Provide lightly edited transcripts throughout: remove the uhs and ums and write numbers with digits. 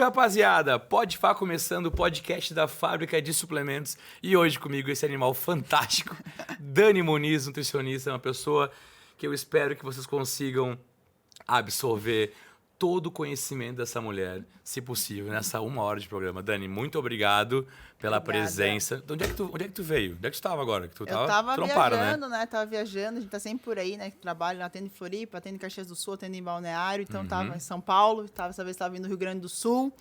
rapaziada! Pode Fá começando o podcast da Fábrica de Suplementos. E hoje comigo esse animal fantástico, Dani Muniz, nutricionista, uma pessoa que eu espero que vocês consigam absorver todo o conhecimento dessa mulher, se possível, nessa 1 hora de programa. Dani, muito obrigado pela presença. Onde é que tu veio? Onde é que tu estava agora? Eu tava viajando, né? Tava viajando, a gente tá sempre por aí, né? Trabalho, atendo em Floripa, atendo em Caxias do Sul, atendo em Balneário, então tava em São Paulo, essa vez tava vindo do Rio Grande do Sul.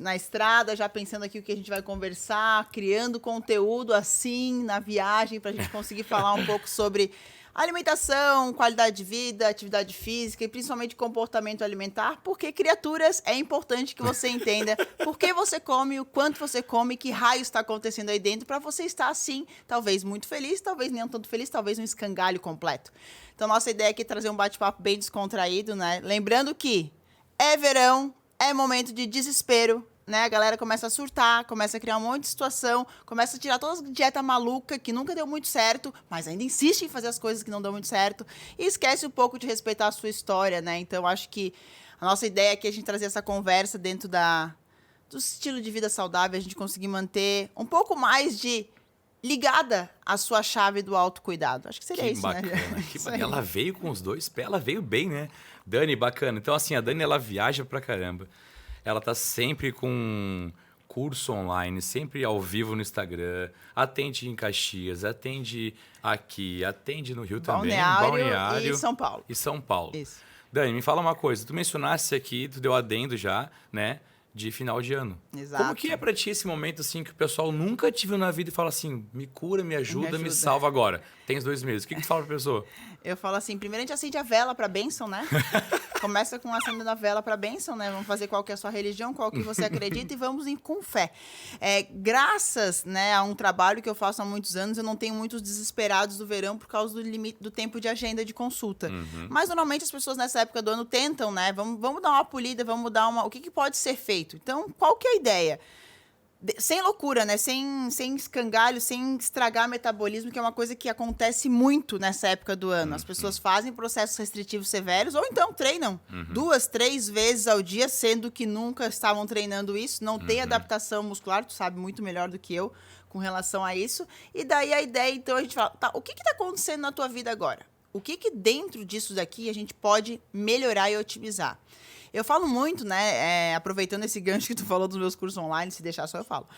Na estrada, já pensando aqui o que a gente vai conversar, criando conteúdo assim, na viagem, pra gente conseguir falar um pouco sobre alimentação, qualidade de vida, atividade física e principalmente comportamento alimentar, porque, criaturas, é importante que você entenda por que você come, o quanto você come, que raio está acontecendo aí dentro, para você estar assim, talvez muito feliz, talvez nem tanto feliz, talvez um escangalho completo. Então, nossa ideia aqui é trazer um bate-papo bem descontraído, né? Lembrando que é verão, é momento de desespero, né? A galera começa a surtar, começa a criar um monte de situação, começa a tirar toda a dieta maluca que nunca deu muito certo, mas ainda insiste em fazer as coisas que não dão muito certo e esquece um pouco de respeitar a sua história, né? Então, acho que a nossa ideia aqui é a gente trazer essa conversa dentro do estilo de vida saudável, a gente conseguir manter um pouco mais de ligada à sua chave do autocuidado. Acho que seria isso, bacana, né? Que bacana. Ela veio com os dois pés, ela veio bem, né? Dani, bacana. Então, assim, a Dani, ela viaja pra caramba. Ela tá sempre com curso online, sempre ao vivo no Instagram, atende em Caxias, atende aqui, atende no Rio também, Balneário e São Paulo. Isso. Dani, me fala uma coisa, tu mencionasse aqui, tu deu adendo já, né, de final de ano. Exato. Como que é pra ti esse momento, assim, que o pessoal nunca te viu na vida e fala assim, me cura, me ajuda, me salva agora. Tens 2 meses. O que tu fala pra pessoa? Eu falo assim, primeiro a gente acende a vela pra bênção, né? Começa com acendendo a vela pra bênção, né? Vamos fazer qual que é a sua religião, qual que você acredita e vamos ir com fé. Graças, né, a um trabalho que eu faço há muitos anos, eu não tenho muitos desesperados do verão por causa do limite do tempo de agenda de consulta. Mas normalmente as pessoas nessa época do ano tentam, né? Vamos dar uma polida, vamos dar uma... O que pode ser feito? Então, qual que é a ideia? Sem loucura, né? Sem escangalho, sem estragar metabolismo, que é uma coisa que acontece muito nessa época do ano. As pessoas fazem processos restritivos severos ou então treinam 2, 3 vezes ao dia, sendo que nunca estavam treinando isso. Não tem adaptação muscular, tu sabe muito melhor do que eu com relação a isso. E daí a ideia, então, a gente fala, tá, o que está acontecendo na tua vida agora? O que dentro disso daqui a gente pode melhorar e otimizar? Eu falo muito, né, aproveitando esse gancho que tu falou dos meus cursos online, se deixar só eu falo.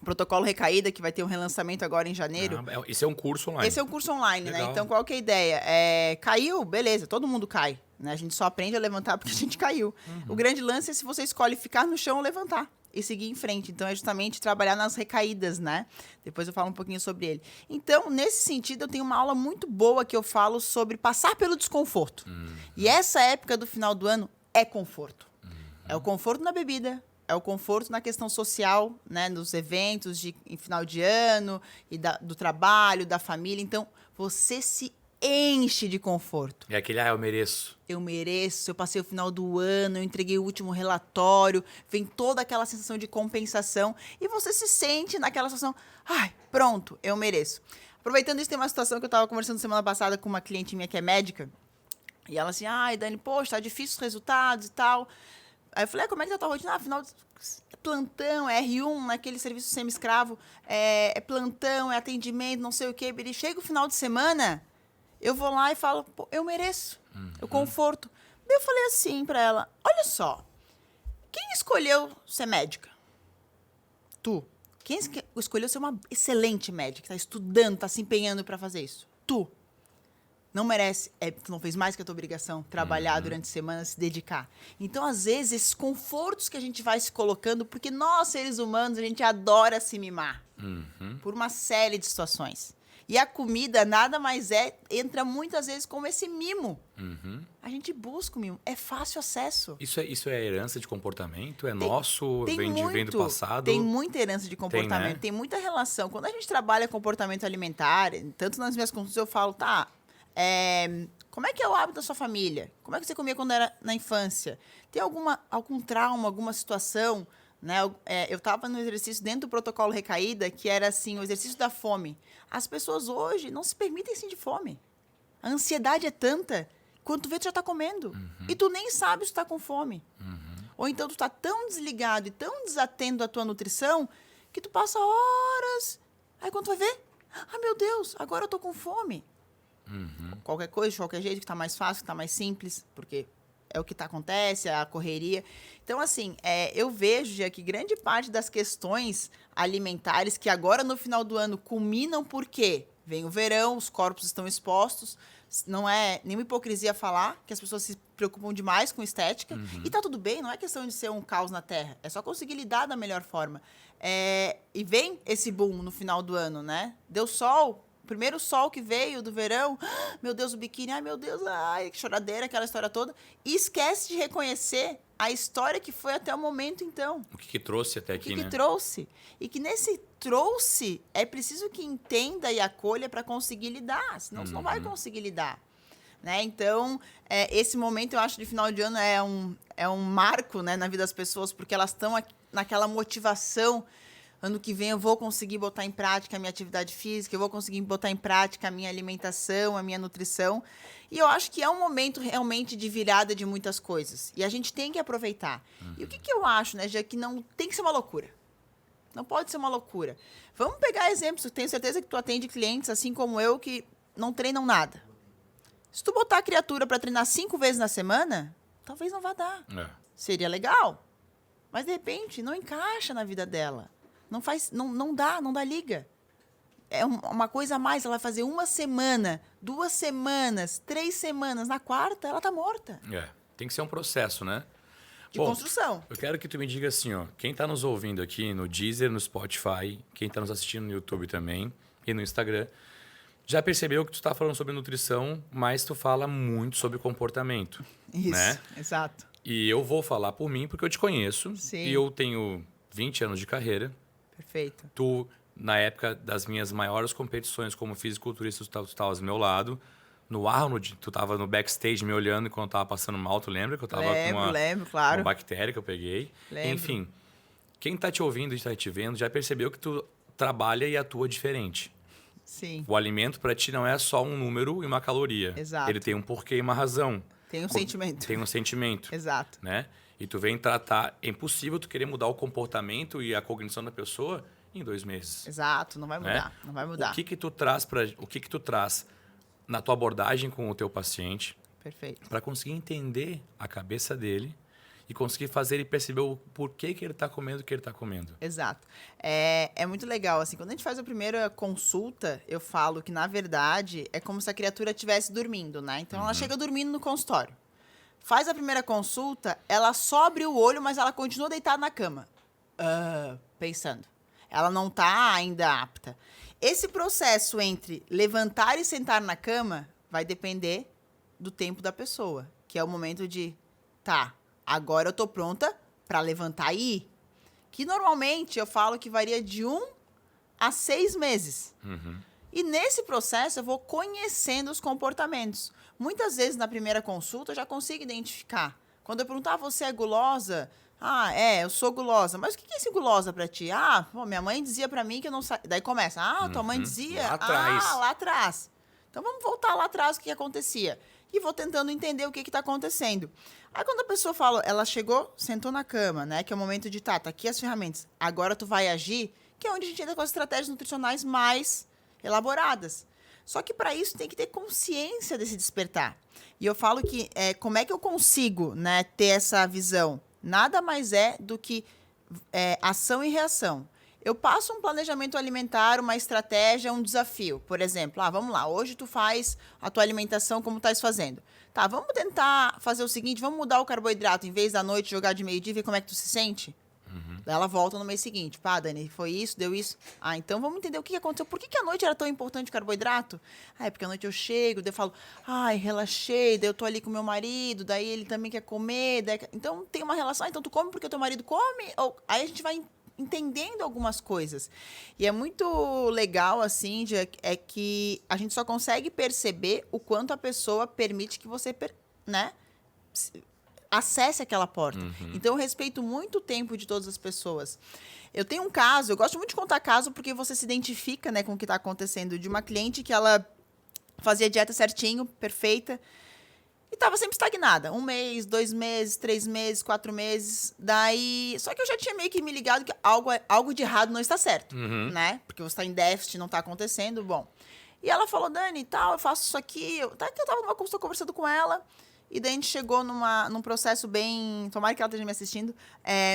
Protocolo Recaída, que vai ter um relançamento agora em janeiro. Esse é um curso online. Esse é um curso online, Legal. né? Então, qual que é a ideia? Caiu, beleza, todo mundo cai. Né? A gente só aprende a levantar porque a gente caiu. O grande lance é se você escolhe ficar no chão ou levantar e seguir em frente. Então, é justamente trabalhar nas recaídas, né? Depois eu falo um pouquinho sobre ele. Então, nesse sentido, eu tenho uma aula muito boa que eu falo sobre passar pelo desconforto. E essa época do final do ano é conforto. É o conforto na bebida, é o conforto na questão social, né? Nos eventos em final de ano, e do trabalho, da família. Então, você se enche de conforto. É aquele, eu mereço. Eu mereço, eu passei o final do ano, eu entreguei o último relatório, vem toda aquela sensação de compensação e você se sente naquela situação, pronto, eu mereço. Aproveitando isso, tem uma situação que eu estava conversando semana passada com uma cliente minha que é médica e ela assim, Dani, poxa, tá difícil os resultados e tal. Aí eu falei, como é que tá a tua rotina? Afinal, é plantão, é R1, naquele serviço semi-escravo, é plantão, é atendimento, não sei o quê. E chega o final de semana, eu vou lá e falo, pô, eu mereço, o conforto. Daí eu falei assim pra ela, olha só, quem escolheu ser médica? Tu. Quem escolheu ser uma excelente médica, tá estudando, tá se empenhando pra fazer isso? Tu. Não merece, tu não fez mais que a tua obrigação, trabalhar durante a semana, se dedicar. Então, às vezes, esses confortos que a gente vai se colocando, porque nós, seres humanos, a gente adora se mimar por uma série de situações. E a comida nada mais entra muitas vezes como esse mimo. A gente busca o mimo, é fácil acesso. Isso é herança de comportamento? É nosso? Vem do passado? Tem muita herança de comportamento, né? Tem muita relação. Quando a gente trabalha comportamento alimentar, tanto nas minhas consultas eu falo, como é que é o hábito da sua família? Como é que você comia quando era na infância? Tem algum trauma, alguma situação? Né? Eu estava no exercício dentro do protocolo Recaída, que era assim, o exercício da fome. As pessoas hoje não se permitem sentir fome. A ansiedade é tanta. quando tu vê, tu já tá comendo. E tu nem sabe se tu tá com fome. Ou então tu tá tão desligado e tão desatento à tua nutrição que tu passa horas. Aí quando tu vai ver, meu Deus, agora eu tô com fome. Qualquer coisa, de qualquer jeito, que tá mais fácil, que tá mais simples, porque é o que acontece, é a correria. Então, assim, eu vejo já que grande parte das questões alimentares que agora no final do ano culminam porque vem o verão, os corpos estão expostos. Não é nenhuma hipocrisia falar que as pessoas se preocupam demais com estética. E tá tudo bem, não é questão de ser um caos na Terra. É só conseguir lidar da melhor forma. E vem esse boom no final do ano, né? Deu sol, o primeiro sol que veio do verão. Meu Deus, o biquíni, ai meu Deus, ai, que choradeira, aquela história toda. E esquece de reconhecer a história que foi até o momento, então. O que trouxe até aqui, né? O que trouxe. E que nesse trouxe, é preciso que entenda e acolha para conseguir lidar. Senão você não vai conseguir lidar. Né? Então, esse momento, eu acho, de final de ano é um marco, né, na vida das pessoas, porque elas estão naquela motivação. Ano que vem eu vou conseguir botar em prática a minha atividade física, eu vou conseguir botar em prática a minha alimentação, a minha nutrição. E eu acho que é um momento realmente de virada de muitas coisas. E a gente tem que aproveitar. E o que eu acho, né, já que não tem que ser uma loucura. Não pode ser uma loucura. Vamos pegar exemplos. Eu tenho certeza que tu atende clientes, assim como eu, que não treinam nada. Se tu botar a criatura para treinar 5 vezes na semana, talvez não vá dar. Seria legal. Mas, de repente, não encaixa na vida dela. Não dá liga. É uma coisa a mais. Ela vai fazer 1 semana, 2 semanas, 3 semanas. Na 4ª, ela tá morta. Tem que ser um processo, né? De construção. Eu quero que tu me diga assim, ó. Quem tá nos ouvindo aqui no Deezer, no Spotify, quem tá nos assistindo no YouTube também e no Instagram, já percebeu que tu tá falando sobre nutrição, mas tu fala muito sobre comportamento. Isso, né? Exato. E eu vou falar por mim, porque eu te conheço. Sim. E eu tenho 20 anos de carreira. Perfeito. Tu, na época das minhas maiores competições como fisiculturista, tu estavas do meu lado. No Arnold, tu tava no backstage me olhando quando eu tava passando mal, tu lembra? Que eu tava Lembro, claro. uma bactéria que eu peguei. Lembro. Enfim, quem tá te ouvindo e tá te vendo já percebeu que tu trabalha e atua diferente. Sim. O alimento para ti não é só um número e uma caloria. Exato. Ele tem um porquê e uma razão. Tem um sentimento. Tem um sentimento. Exato. Né? E tu vem tratar... É impossível tu querer mudar o comportamento e a cognição da pessoa em 2 meses. Exato, não vai mudar. Né? Não vai mudar. O que tu traz na tua abordagem com o teu paciente? Perfeito. Para conseguir entender a cabeça dele e conseguir fazer ele perceber o porquê que ele está comendo o que ele está comendo. Exato. É muito legal, assim, quando a gente faz a primeira consulta, eu falo que, na verdade, é como se a criatura estivesse dormindo, né? Então, ela chega dormindo no consultório. Faz a primeira consulta, ela só abre o olho, mas ela continua deitada na cama. Pensando. Ela não está ainda apta. Esse processo entre levantar e sentar na cama vai depender do tempo da pessoa, que é o momento de, agora eu tô pronta para levantar e ir. Que normalmente eu falo que varia de 1 a 6 meses. E nesse processo eu vou conhecendo os comportamentos. Muitas vezes na primeira consulta eu já consigo identificar. Quando eu perguntar, você é gulosa? Eu sou gulosa. Mas o que é esse gulosa pra ti? Minha mãe dizia pra mim que eu não sabia. Daí começa, tua mãe dizia? Lá atrás. Lá atrás. Então vamos voltar lá atrás, o que acontecia. E vou tentando entender o que está acontecendo. Aí quando a pessoa fala, ela chegou, sentou na cama, né? Que é o momento de, tá aqui as ferramentas. Agora tu vai agir, que é onde a gente entra com as estratégias nutricionais mais elaboradas. Só que para isso tem que ter consciência desse despertar. E eu falo que, como é que eu consigo, né, ter essa visão? Nada mais é do que ação e reação. Eu passo um planejamento alimentar, uma estratégia, um desafio. Por exemplo, vamos lá, hoje tu faz a tua alimentação como estás fazendo. Vamos tentar fazer o seguinte, vamos mudar o carboidrato, em vez da noite jogar de meio-dia e ver como é que tu se sente? Daí ela volta no mês seguinte. Dani, foi isso, deu isso. Então vamos entender o que aconteceu. Por que a noite era tão importante o carboidrato? É porque à noite eu chego, daí eu falo, relaxei, daí eu tô ali com meu marido, daí ele também quer comer. Então tem uma relação, então tu come porque o teu marido come? Aí a gente vai entendendo algumas coisas. E é muito legal, assim, que a gente só consegue perceber o quanto a pessoa permite que você, acesse aquela porta. Então, eu respeito muito o tempo de todas as pessoas. Eu tenho um caso, eu gosto muito de contar caso porque você se identifica, né, com o que está acontecendo, de uma cliente que ela fazia dieta certinho, perfeita, E tava sempre estagnada. 1 mês, 2 meses, 3 meses, 4 meses. Daí. Só que eu já tinha meio que me ligado que algo de errado não está certo, né? Porque você tá em déficit, não tá acontecendo. Bom. E ela falou, Dani, tal, eu faço isso aqui. Até que eu tava numa consulta conversando com ela. E daí a gente chegou num processo bem. Tomara que ela esteja me assistindo.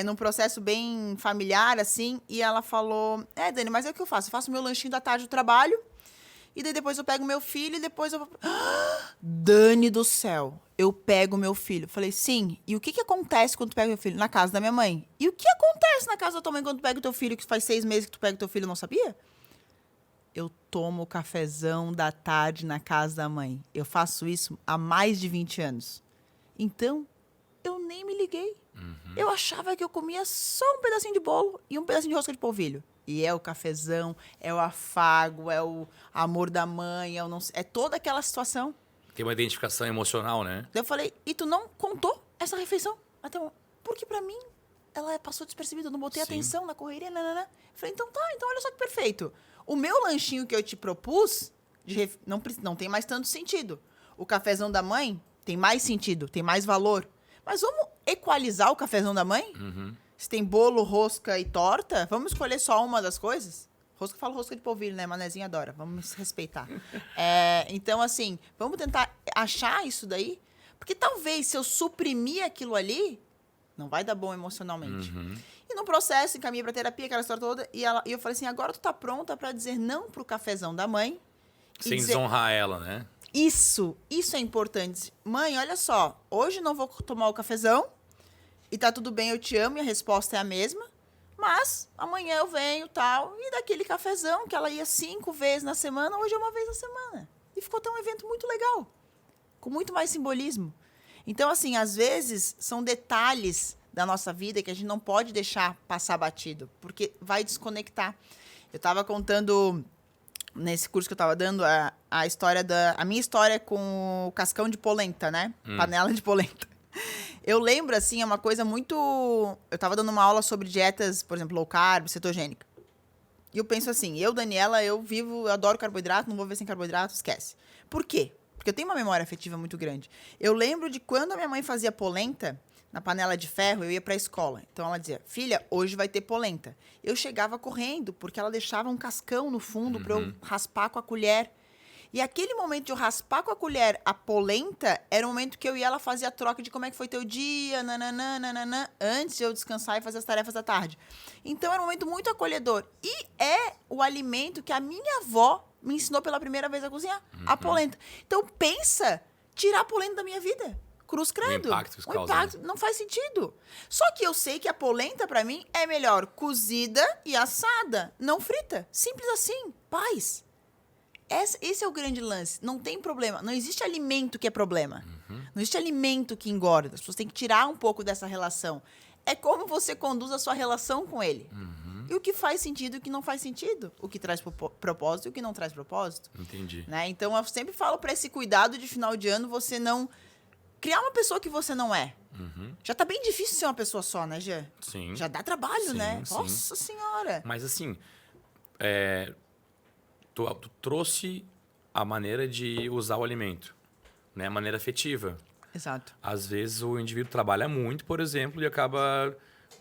Num processo bem familiar, assim. E ela falou: Dani, mas é o que eu faço? Eu faço meu lanchinho da tarde do trabalho. E daí depois eu pego meu filho e depois eu vou. Dani do céu, eu pego meu filho. Falei, sim. E o que acontece quando tu pega meu filho? Na casa da minha mãe. E o que acontece na casa da tua mãe quando tu pega o teu filho, que faz 6 meses que tu pega o teu filho e não sabia? Eu tomo o cafezão da tarde na casa da mãe. Eu faço isso há mais de 20 anos. Então, eu nem me liguei. Eu achava que eu comia só um pedacinho de bolo e um pedacinho de rosca de polvilho. E é o cafezão, é o afago, é o amor da mãe, é toda aquela situação. Tem uma identificação emocional, né? Daí eu falei, e tu não contou essa refeição? Porque pra mim, ela passou despercebida, eu não botei atenção na correria, nanana. Falei, então tá, então olha só que perfeito. O meu lanchinho que eu te propus, não tem mais tanto sentido. O cafezão da mãe tem mais sentido, tem mais valor. Mas vamos equalizar o cafezão da mãe? Se tem bolo, rosca e torta, vamos escolher só uma das coisas? Rosca, falo rosca de polvilho, né? Manezinha adora. Vamos respeitar. Então, assim, vamos tentar achar isso daí. Porque talvez, se eu suprimir aquilo ali, não vai dar bom emocionalmente. E no processo, encaminhei pra terapia, aquela história toda. E eu falei assim, agora tu tá pronta pra dizer não pro cafezão da mãe. Sem desonrar ela, né? Isso é importante. Mãe, olha só, hoje não vou tomar o cafezão. E tá tudo bem, eu te amo, e a resposta é a mesma. Mas amanhã eu venho, tal, e daquele cafezão que ela ia 5 vezes na semana, hoje é 1 vez na semana. E ficou até um evento muito legal, com muito mais simbolismo. Então, assim, às vezes, são detalhes da nossa vida que a gente não pode deixar passar batido, porque vai desconectar. Eu tava contando, nesse curso que eu tava dando, a minha história com o cascão de polenta, né? Panela de polenta. Eu lembro, assim, é uma coisa muito... Eu tava dando uma aula sobre dietas, por exemplo, low carb, cetogênica. E eu penso assim, Daniela, eu adoro carboidrato, não vou ver sem carboidrato, esquece. Por quê? Porque eu tenho uma memória afetiva muito grande. Eu lembro de quando a minha mãe fazia polenta, na panela de ferro, eu ia pra escola. Então ela dizia, filha, hoje vai ter polenta. Eu chegava correndo, porque ela deixava um cascão no fundo pra eu raspar com a colher. E aquele momento de eu raspar com a colher a polenta, era o momento que eu e ela fazia a troca de como é que foi teu dia, nananã, antes de eu descansar e fazer as tarefas da tarde. Então, era um momento muito acolhedor. E é o alimento que a minha avó me ensinou pela primeira vez a cozinhar, a polenta. Então, pensa, tirar a polenta da minha vida. Cruz credo. O impacto que isso causa, né? Não faz sentido. Só que eu sei que a polenta, pra mim, é melhor cozida e assada, não frita. Simples assim. Paz. Esse é o grande lance. Não tem problema. Não existe alimento que é problema. Não existe alimento que engorda. As pessoas têm que tirar um pouco dessa relação. É como você conduz a sua relação com ele. E o que faz sentido e o que não faz sentido. O que traz propósito e o que não traz propósito. Entendi. Né? Então, eu sempre falo para esse cuidado de final de ano, você não... Criar uma pessoa que você não é. Já tá bem difícil ser uma pessoa só, né, Jean? Sim. Já dá trabalho, né? Sim. Nossa Senhora. Mas assim, tu trouxe a maneira de usar o alimento, né? A maneira afetiva. Exato. Às vezes o indivíduo trabalha muito, por exemplo, e acaba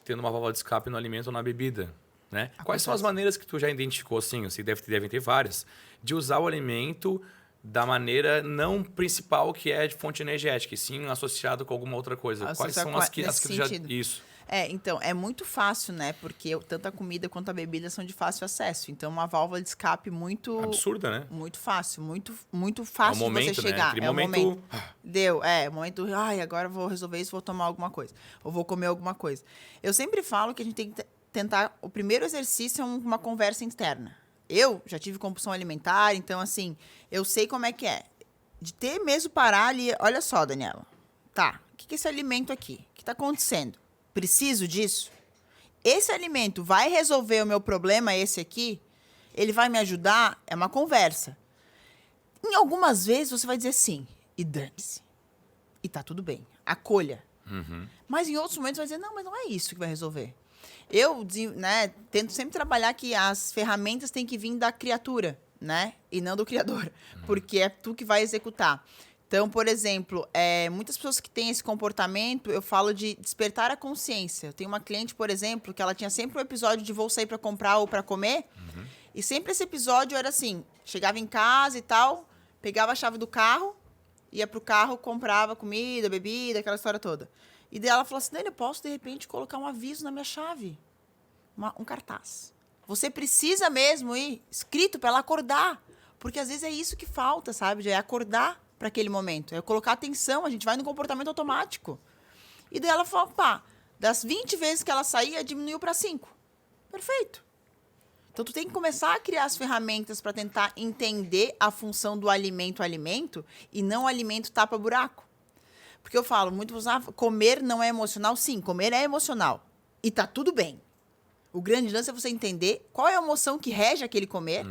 tendo uma válvula de escape no alimento ou na bebida, né? Quais são as maneiras que tu já identificou, assim, eu sei que devem ter várias, de usar o alimento da maneira não principal, que é de fonte energética, e sim associado com alguma outra coisa? Quais são as que tu já... Isso. Então, é muito fácil, né? Porque tanto a comida quanto a bebida são de fácil acesso. Então, uma válvula de escape muito... Absurda, né? Muito fácil, muito fácil é o momento, de você chegar. Né? É o momento. Deu, o momento, agora eu vou resolver isso, vou tomar alguma coisa. Ou vou comer alguma coisa. Eu sempre falo que a gente tem que tentar... O primeiro exercício é uma conversa interna. Eu já tive compulsão alimentar, então, assim, eu sei como é que é. De ter mesmo parar ali... Olha só, Daniela. Tá, o que é esse alimento aqui? O que está acontecendo? Preciso disso? Esse alimento vai resolver o meu problema, esse aqui? Ele vai me ajudar? É uma conversa. Em algumas vezes você vai dizer sim. E dane-se. E tá tudo bem. Acolha. Mas em outros momentos você vai dizer, não, mas não é isso que vai resolver. Eu, né, tento sempre trabalhar que as ferramentas têm que vir da criatura, né? E não do criador. Porque é tu que vai executar. Então, por exemplo, muitas pessoas que têm esse comportamento, eu falo de despertar a consciência. Eu tenho uma cliente, por exemplo, que ela tinha sempre um episódio de vou sair para comprar ou para comer. E sempre esse episódio era assim, chegava em casa e tal, pegava a chave do carro, ia pro carro, comprava comida, bebida, aquela história toda. E daí ela falou assim, Dani, eu posso, de repente, colocar um aviso na minha chave. Um cartaz. Você precisa mesmo ir escrito para ela acordar. Porque às vezes é isso que falta, sabe? É acordar para aquele momento. É colocar atenção, a gente vai no comportamento automático. E daí ela falou, pá, das 20 vezes que ela saía, diminuiu para 5. Perfeito. Então, tu tem que começar a criar as ferramentas para tentar entender a função do alimento e não o alimento tapa-buraco. Porque eu falo, comer não é emocional? Sim, comer é emocional. E tá tudo bem. O grande lance é você entender qual é a emoção que rege aquele comer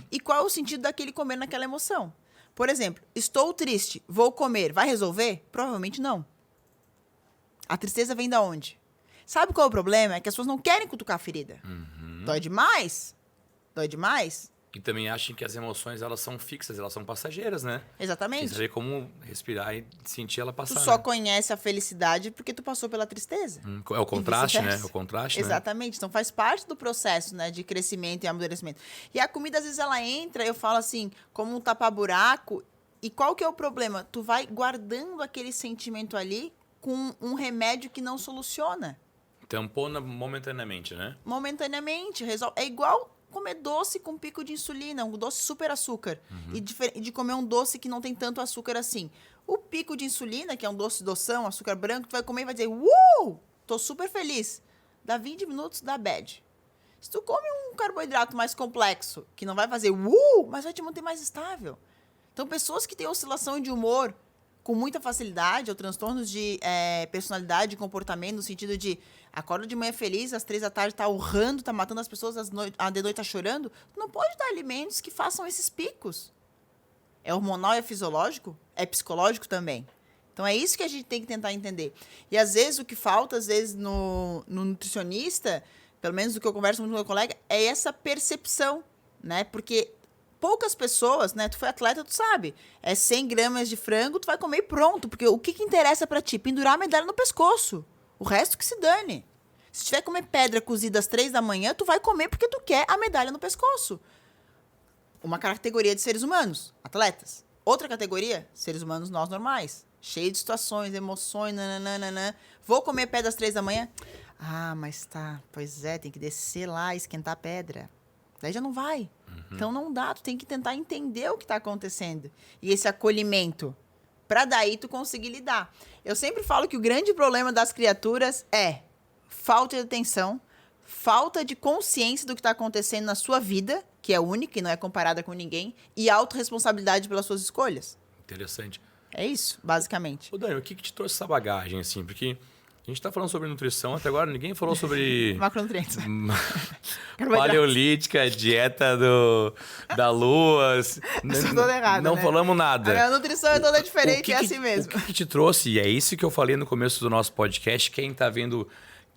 e qual é o sentido daquele comer naquela emoção. Por exemplo, estou triste, vou comer, vai resolver? Provavelmente não. A tristeza vem da onde? Sabe qual é o problema? É que as pessoas não querem cutucar a ferida. Dói demais. Dói demais. E também acham que as emoções, elas são fixas, elas são passageiras, né? Exatamente. Você saber como respirar e sentir ela passar. Tu só né? conhece a felicidade porque tu passou pela tristeza. É o contraste, né? É o contraste, Exatamente. Né? Então faz parte do processo, né, de crescimento e amadurecimento. E a comida, às vezes, ela entra, eu falo assim, como um tapa-buraco. E qual que é o problema? Tu vai guardando aquele sentimento ali com um remédio que não soluciona. Tampona momentaneamente, né? Momentaneamente. Resolve. É igual comer doce com pico de insulina, um doce super açúcar. E de comer um doce que não tem tanto açúcar assim. O pico de insulina, que é um doção, açúcar branco, tu vai comer e vai dizer, tô super feliz. Dá 20 minutos, dá bad. Se tu come um carboidrato mais complexo, que não vai fazer mas vai te manter mais estável. Então, pessoas que têm oscilação de humor com muita facilidade, ou transtornos de personalidade e comportamento, no sentido de acorda de manhã feliz, às 3 da tarde tá urrando, tá matando as pessoas, de noite tá chorando, tu não pode dar alimentos que façam esses picos. É hormonal, é fisiológico, é psicológico também. Então, é isso que a gente tem que tentar entender. E, às vezes, o que falta, às vezes, no nutricionista, pelo menos o que eu converso muito com o meu colega, é essa percepção, né? Porque poucas pessoas, né? Tu foi atleta, tu sabe. É 100 gramas de frango, tu vai comer e pronto. Porque o que interessa pra ti? Pendurar a medalha no pescoço. O resto que se dane. Se tiver que comer pedra cozida às 3 da manhã, tu vai comer porque tu quer a medalha no pescoço. Uma categoria de seres humanos, atletas. Outra categoria, seres humanos nós normais. Cheio de situações, emoções, nananana. Vou comer pedra às 3 da manhã? Ah, mas tá. Pois é, tem que descer lá e esquentar a pedra. Daí já não vai. Então não dá, tu tem que tentar entender o que está acontecendo. E esse acolhimento, para daí tu conseguir lidar. Eu sempre falo que o grande problema das criaturas é falta de atenção, falta de consciência do que está acontecendo na sua vida, que é única e não é comparada com ninguém, e autorresponsabilidade pelas suas escolhas. Interessante. É isso, basicamente. Ô, Dani, o que te trouxe essa bagagem, assim? Porque a gente tá falando sobre nutrição, até agora ninguém falou sobre... Macronutrientes. Paleolítica, dieta da lua. Isso tudo errado, não né? falamos nada. A nutrição é toda diferente, é assim mesmo. O que te trouxe, e é isso que eu falei no começo do nosso podcast, quem tá vendo,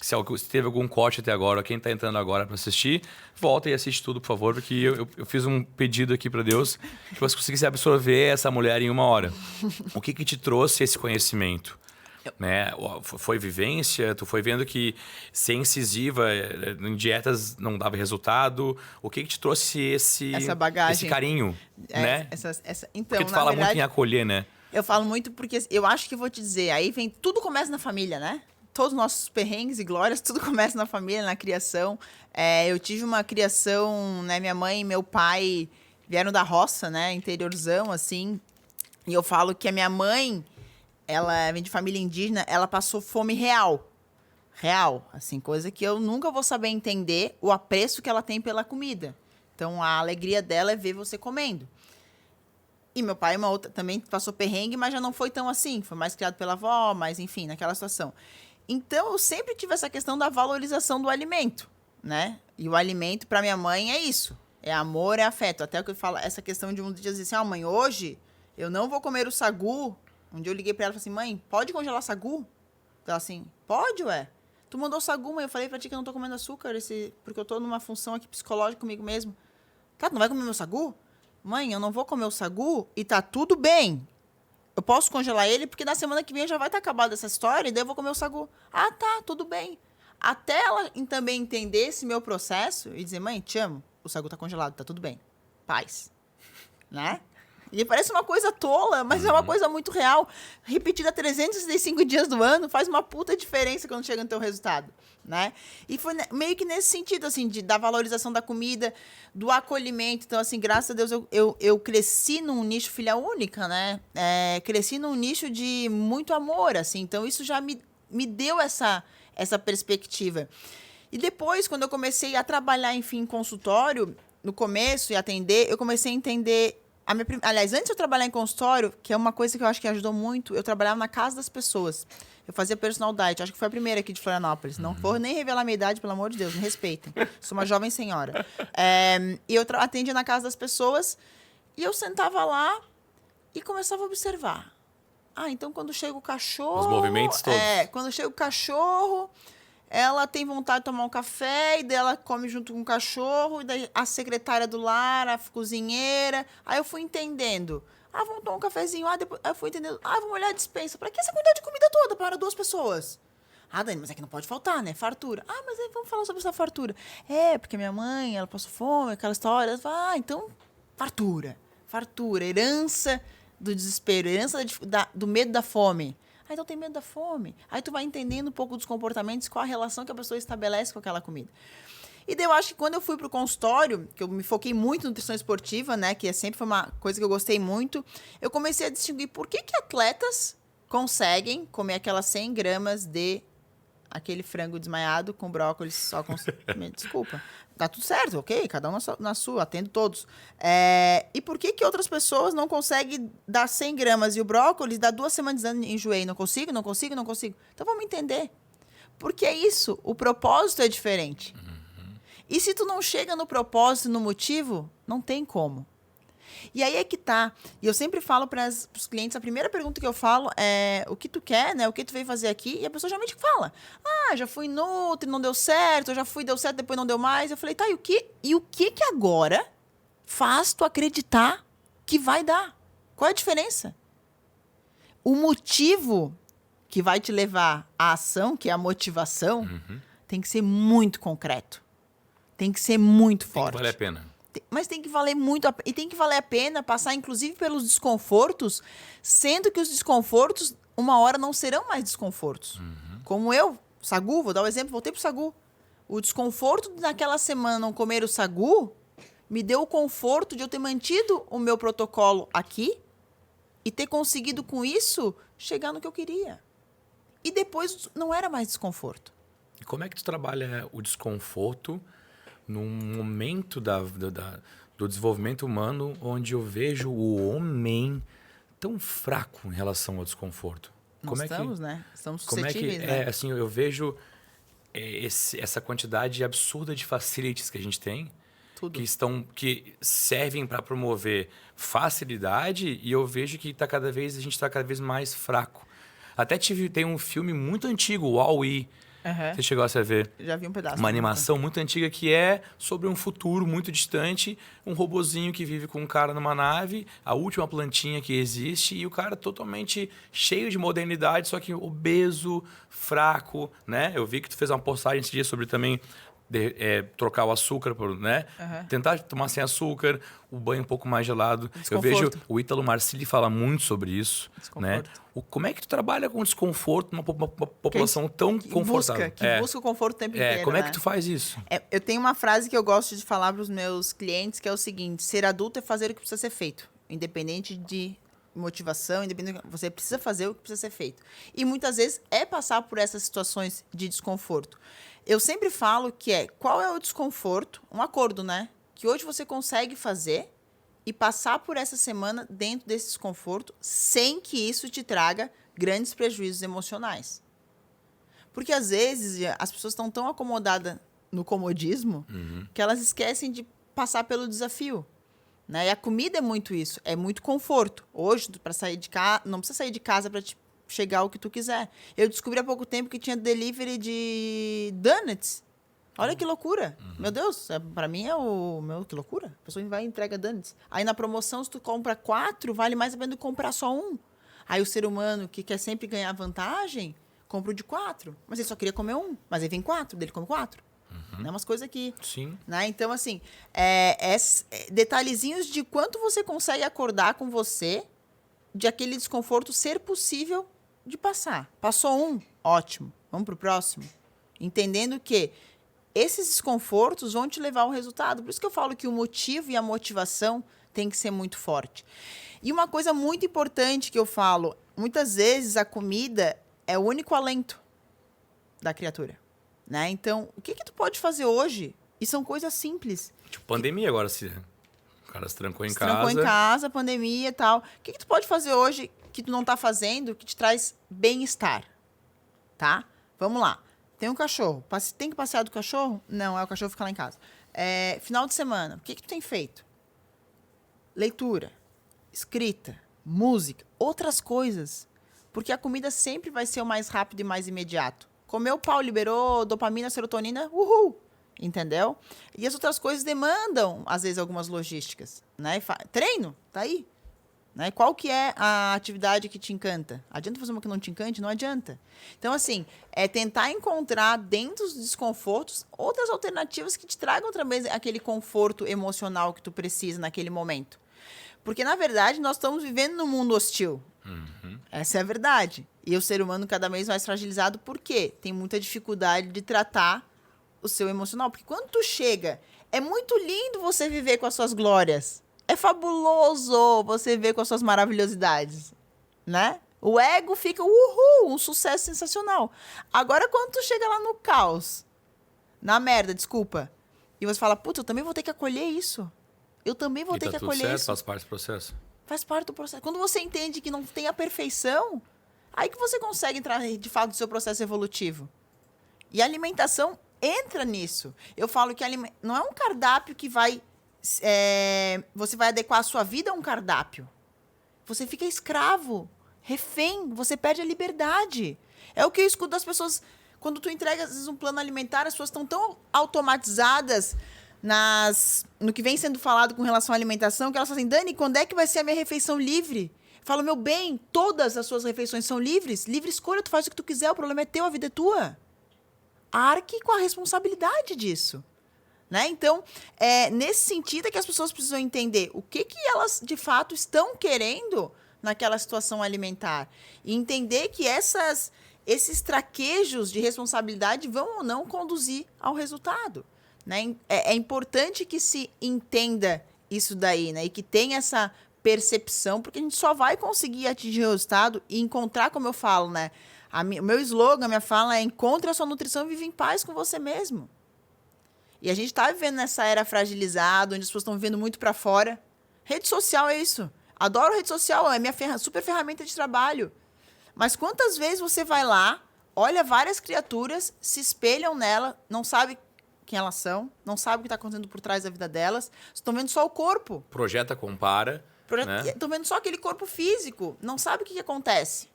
se teve algum corte até agora, quem tá entrando agora para assistir, volta e assiste tudo, por favor, porque eu fiz um pedido aqui para Deus que você conseguisse absorver essa mulher em 1 hora. O que te trouxe esse conhecimento? Né? Foi vivência? Tu foi vendo que ser incisiva em dietas não dava resultado? O que te trouxe essa bagagem, esse carinho? Né? Então, porque tu fala muito em acolher, né? Eu falo muito porque eu acho que vou te dizer, aí vem, tudo começa na família, né? Todos os nossos perrengues e glórias, tudo começa na família, na criação. Eu tive uma criação, né? Minha mãe e meu pai vieram da roça, né? Interiorzão, assim. E eu falo que a minha mãe, ela vem de família indígena, ela passou fome real. Real, assim, coisa que eu nunca vou saber entender o apreço que ela tem pela comida. Então, a alegria dela é ver você comendo. E meu pai, uma outra, também passou perrengue, mas já não foi tão assim. Foi mais criado pela avó, mas enfim, naquela situação. Então, eu sempre tive essa questão da valorização do alimento, né? E o alimento, para minha mãe, é isso. É amor, é afeto. Até o que eu falo, essa questão de um dia dizer assim, mãe, hoje eu não vou comer o sagu. Um dia eu liguei pra ela e falei assim, mãe, pode congelar sagu? Ela assim, pode, ué. Tu mandou sagu, mãe. Eu falei pra ti que eu não tô comendo açúcar, porque eu tô numa função aqui psicológica comigo mesmo. Tá, tu não vai comer meu sagu? Mãe, eu não vou comer o sagu e tá tudo bem. Eu posso congelar ele porque na semana que vem já vai estar acabada essa história e daí eu vou comer o sagu. Ah, tá, tudo bem. Até ela também entender esse meu processo e dizer, mãe, te amo, o sagu tá congelado, tá tudo bem. Paz. Né? E parece uma coisa tola, mas é uma coisa muito real. Repetida 365 dias do ano faz uma puta diferença quando chega no teu resultado, né? E foi meio que nesse sentido, assim, da valorização da comida, do acolhimento. Então, assim, graças a Deus, eu cresci num nicho filha única, né? Cresci num nicho de muito amor, assim. Então, isso já me deu essa perspectiva. E depois, quando eu comecei a trabalhar, enfim, em consultório, no começo, e atender, eu comecei a entender... Aliás, antes de eu trabalhar em consultório, que é uma coisa que eu acho que ajudou muito, eu trabalhava na casa das pessoas. Eu fazia personal diet, acho que foi a primeira aqui de Florianópolis. Não vou nem revelar a minha idade, pelo amor de Deus, me respeitem. Sou uma jovem senhora. E eu atendia na casa das pessoas, e eu sentava lá e começava a observar. Ah, então quando chega o cachorro... Os movimentos todos. Quando chega o cachorro... Ela tem vontade de tomar um café, e daí ela come junto com o cachorro, e daí a secretária do lar, a cozinheira. Aí eu fui entendendo. Ah, vamos tomar um cafezinho. Ah, depois eu fui entendendo. Ah, vamos olhar a despensa. Pra que essa quantidade de comida toda para 2 pessoas? Ah, Dani, mas é que não pode faltar, né? Fartura. Ah, mas aí vamos falar sobre essa fartura. Porque minha mãe, ela passou fome, aquela história. Ela fala, então, fartura. Fartura, herança do desespero, herança do medo da fome. Ah, então tem medo da fome. Aí tu vai entendendo um pouco dos comportamentos, qual a relação que a pessoa estabelece com aquela comida. E daí eu acho que quando eu fui pro consultório, que eu me foquei muito em nutrição esportiva, né, que sempre foi uma coisa que eu gostei muito, eu comecei a distinguir por que atletas conseguem comer aquelas 100 gramas de aquele frango desmaiado com brócolis só com... Desculpa. Tá tudo certo, ok? Cada um na sua, atendo todos. E por que outras pessoas não conseguem dar 100 gramas e o brócolis dá 2 semanas dizendo enjoei? Não consigo. Então vamos entender. Porque é isso, o propósito é diferente. E se tu não chega no propósito, no motivo, não tem como. E aí é que tá. E eu sempre falo para os clientes, a primeira pergunta que eu falo é o que tu quer, né? O que tu veio fazer aqui? E a pessoa geralmente fala, já fui Nutri, não deu certo, eu já fui, deu certo, depois não deu mais. Eu falei, tá, e o que agora faz tu acreditar que vai dar? Qual é a diferença? O motivo que vai te levar à ação, que é a motivação, tem que ser muito concreto. Tem que ser muito forte. Tem que valer a pena. Mas tem que valer muito e tem que valer a pena passar, inclusive, pelos desconfortos, sendo que os desconfortos, uma hora, não serão mais desconfortos. Como eu, sagu, vou dar um exemplo, voltei pro sagu. O desconforto daquela semana não comer o sagu me deu o conforto de eu ter mantido o meu protocolo aqui e ter conseguido, com isso, chegar no que eu queria. E depois não era mais desconforto. E como é que tu trabalha o desconforto num momento do desenvolvimento humano onde eu vejo o homem tão fraco em relação ao desconforto? Né? Estamos Como suscetíveis, né? Assim, eu vejo essa quantidade absurda de facilities que a gente tem, Tudo. que servem para promover facilidade, e eu vejo que a gente está cada vez mais fraco. Até tem um filme muito antigo, o Wall-E. Você chegou a ver? Já vi um pedaço. Uma animação muito antiga que é sobre um futuro muito distante, um robozinho que vive com um cara numa nave, a última plantinha que existe, e o cara totalmente cheio de modernidade, só que obeso, fraco, né? Eu vi que tu fez uma postagem esse dia sobre também trocar o açúcar por, né? Tentar tomar sem açúcar, o banho um pouco mais gelado. Eu vejo o Ítalo Marcilli fala muito sobre isso, né? Como é que tu trabalha com desconforto numa população tão confortável? Busca o conforto o tempo inteiro, como é que tu faz isso? Eu tenho uma frase que eu gosto de falar para os meus clientes, que é o seguinte: ser adulto é fazer o que precisa ser feito, independente de motivação, você precisa fazer o que precisa ser feito. E muitas vezes é passar por essas situações de desconforto. Eu sempre falo que qual é o desconforto, um acordo, né? Que hoje você consegue fazer e passar por essa semana dentro desse desconforto sem que isso te traga grandes prejuízos emocionais. Porque, às vezes, as pessoas estão tão acomodadas no comodismo que elas esquecem de passar pelo desafio. Né? E a comida é muito isso, é muito conforto. Hoje, para sair de casa, não precisa sair de casa para chegar o que tu quiser. Eu descobri há pouco tempo que tinha delivery de donuts. Olha que loucura. Meu Deus, para mim que loucura. A pessoa vai e entrega donuts. Aí na promoção, se tu compra 4, vale mais a pena do que comprar só um. Aí o ser humano que quer sempre ganhar vantagem, compra o de 4. Mas ele só queria comer um. Mas aí vem 4, dele come 4. Né? Umas coisas aqui. Sim. Né? Então, assim, detalhezinhos de quanto você consegue acordar com você de aquele desconforto ser possível de passar. Passou um, ótimo. Vamos pro próximo. Entendendo que esses desconfortos vão te levar ao resultado. Por isso que eu falo que o motivo e a motivação tem que ser muito forte. E uma coisa muito importante que eu falo, muitas vezes a comida é o único alento da criatura. Né? Então, o que tu pode fazer hoje? E são coisas simples. Tipo, pandemia agora, se o cara se trancou em casa. Trancou em casa, pandemia e tal. O que tu pode fazer hoje que tu não tá fazendo, que te traz bem-estar? Tá? Vamos lá. Tem um cachorro. Tem que passear do cachorro? Não, o cachorro fica lá em casa. Final de semana. O que tu tem feito? Leitura, escrita, música, outras coisas. Porque a comida sempre vai ser o mais rápido e mais imediato. Comeu o pau, liberou dopamina, serotonina, uhul! Entendeu? E as outras coisas demandam, às vezes, algumas logísticas. Né? Treino, tá aí. Né? Qual que é a atividade que te encanta? Adianta fazer uma que não te encante? Não adianta. Então, assim, é tentar encontrar, dentro dos desconfortos, outras alternativas que te tragam também aquele conforto emocional que tu precisa naquele momento. Porque, na verdade, nós estamos vivendo num mundo hostil. Essa é a verdade. E o ser humano cada vez mais fragilizado, por quê? Tem muita dificuldade de tratar o seu emocional. Porque quando tu chega, é muito lindo você viver com as suas glórias. É fabuloso você ver com as suas maravilhosidades, né? O ego fica, uhul, um sucesso sensacional. Agora, quando tu chega lá no caos, na merda, desculpa, e você fala, putz, eu também vou ter que acolher isso. Eu também vou ter que acolher certo, isso. faz parte do processo. Faz parte do processo. Quando você entende que não tem a perfeição, aí que você consegue entrar, de fato, no seu processo evolutivo. E a alimentação entra nisso. Eu falo que não é um cardápio que vai... você vai adequar a sua vida a um cardápio. Você fica escravo, refém, você perde a liberdade. É o que eu escuto das pessoas. Quando tu entrega, às vezes, um plano alimentar, as pessoas estão tão automatizadas no que vem sendo falado com relação à alimentação, que elas falam assim, Dani, quando é que vai ser a minha refeição livre? Eu falo, meu bem, todas as suas refeições são livres. Livre escolha, tu faz o que tu quiser, o problema é teu, a vida é tua. Arque com a responsabilidade disso. Né? Então, nesse sentido é que as pessoas precisam entender o que elas, de fato, estão querendo naquela situação alimentar. E entender que esses traquejos de responsabilidade vão ou não conduzir ao resultado. Né? É importante que se entenda isso daí, né? E que tenha essa percepção, porque a gente só vai conseguir atingir o resultado e encontrar, como eu falo, né? O meu slogan, a minha fala é: encontre a sua nutrição e vive em paz com você mesmo. E a gente está vivendo nessa era fragilizada, onde as pessoas estão vivendo muito para fora. Rede social é isso. Adoro rede social, é minha super ferramenta de trabalho. Mas quantas vezes você vai lá, olha várias criaturas, se espelham nela, não sabe quem elas são, não sabe o que está acontecendo por trás da vida delas, estão vendo só o corpo. Projeta, compara. Né? Estão vendo só aquele corpo físico, não sabe o que acontece.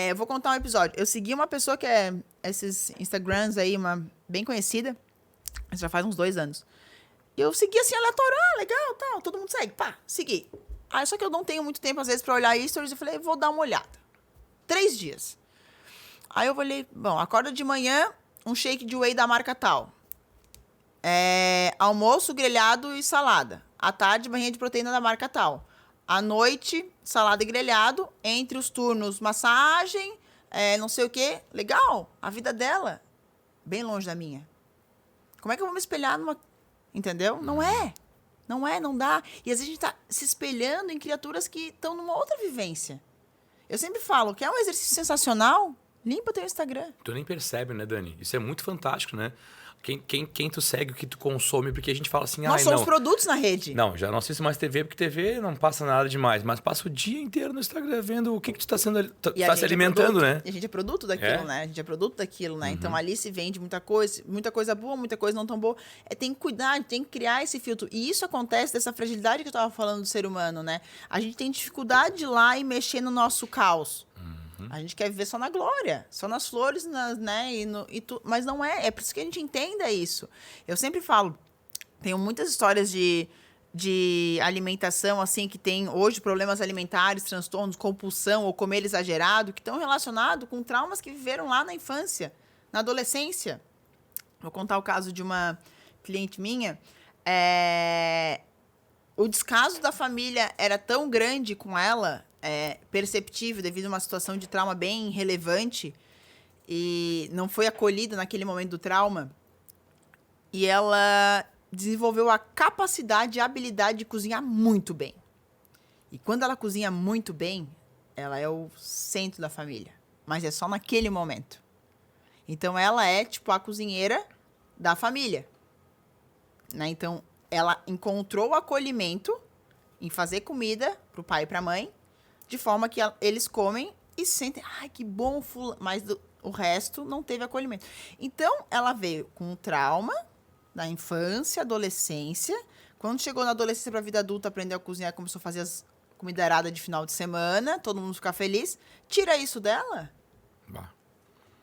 Eu vou contar um episódio. Eu segui uma pessoa que é esses Instagrams aí, uma bem conhecida, já faz uns 2 anos. E eu segui assim, aleatório, legal, tal, todo mundo segue, pá, segui. Aí só que eu não tenho muito tempo, às vezes, pra olhar stories, eu falei, vou dar uma olhada. 3 dias. Aí eu falei, bom, acorda de manhã, um shake de whey da marca tal. Almoço, grelhado e salada. À tarde, barrinha de proteína da marca tal. À noite, salada e grelhado. Entre os turnos, massagem, não sei o quê. Legal, a vida dela, bem longe da minha. Como é que eu vou me espelhar numa... Entendeu? Não é. Não é, não dá. E às vezes a gente tá se espelhando em criaturas que estão numa outra vivência. Eu sempre falo, quer um exercício sensacional? Limpa teu Instagram. Tu nem percebe, né, Dani? Isso é muito fantástico, né? Quem tu segue, o que tu consome, porque a gente fala assim... Nós somos produtos na rede. Não, já não assisto mais TV, porque TV não passa nada demais, mas passa o dia inteiro no Instagram vendo o que tu tá se alimentando, né? E a gente é produto daquilo, né? A gente é produto daquilo, né? Então ali se vende muita coisa boa, muita coisa não tão boa. Tem que cuidar, tem que criar esse filtro. E isso acontece dessa fragilidade que eu tava falando do ser humano, né? A gente tem dificuldade de ir lá e mexer no nosso caos. A gente quer viver só na glória, só nas flores, né? Mas não é. É por isso que a gente entenda isso. Eu sempre falo, tenho muitas histórias de de alimentação, assim, que tem hoje problemas alimentares, transtornos, compulsão ou comer exagerado, que estão relacionados com traumas que viveram lá na infância, na adolescência. Vou contar o caso de uma cliente minha. O descaso da família era tão grande com ela, perceptível, devido a uma situação de trauma bem relevante, e não foi acolhida naquele momento do trauma, e ela desenvolveu a capacidade e a habilidade de cozinhar muito bem. E quando ela cozinha muito bem, ela é o centro da família. Mas é só naquele momento. Então, ela é, tipo, a cozinheira da família. Né? Então, ela encontrou o acolhimento em fazer comida pro pai e pra mãe, de forma que eles comem e sentem, ai, que bom, mas o resto não teve acolhimento. Então, ela veio com um trauma da infância, adolescência. Quando chegou na adolescência para a vida adulta, aprendeu a cozinhar, começou a fazer as comida arada de final de semana, todo mundo ficar feliz. Tira isso dela,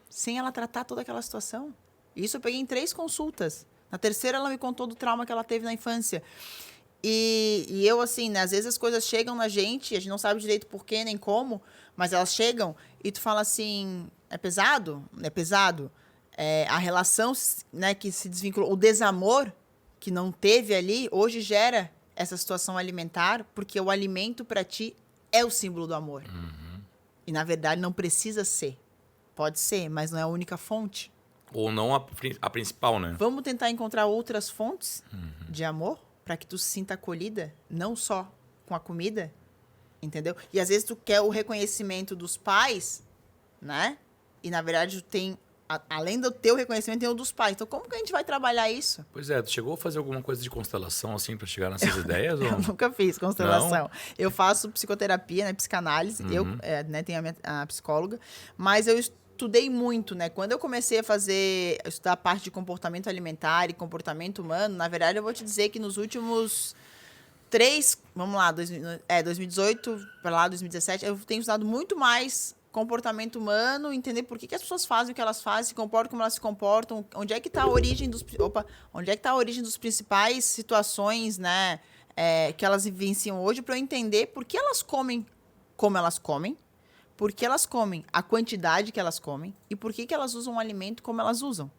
sem ela tratar toda aquela situação. Isso eu peguei em 3 consultas. Na terceira, ela me contou do trauma que ela teve na infância. E eu, assim, né, às vezes as coisas chegam na gente, a gente não sabe direito por quê, nem como, mas elas chegam e tu fala assim, é pesado? É pesado? A relação, né, que se desvinculou, o desamor que não teve ali, hoje gera essa situação alimentar, porque o alimento para ti é o símbolo do amor. Uhum. E, na verdade, não precisa ser. Pode ser, mas não é a única fonte. Ou não a principal, né? Vamos tentar encontrar outras fontes de amor para que tu se sinta acolhida, não só com a comida, entendeu? E, às vezes, tu quer o reconhecimento dos pais, né? E, na verdade, tu tem... Além do teu reconhecimento, tem o dos pais. Então, como que a gente vai trabalhar isso? Pois é, tu chegou a fazer alguma coisa de constelação, assim, para chegar nessas ideias? Ou... Eu nunca fiz constelação. Não? Eu faço psicoterapia, né, psicanálise. Eu né, tenho a psicóloga. Mas eu estudei muito, né? Quando eu comecei a estudar a parte de comportamento alimentar e comportamento humano, na verdade, eu vou te dizer que nos últimos 2018 para lá, 2017, eu tenho estudado muito mais comportamento humano, entender por que as pessoas fazem o que elas fazem, se comportam como elas se comportam, onde é que está a origem dos principais situações, né, que elas vivenciam hoje, para eu entender por que elas comem como elas comem, por que elas comem a quantidade que elas comem e por que elas usam o alimento como elas usam.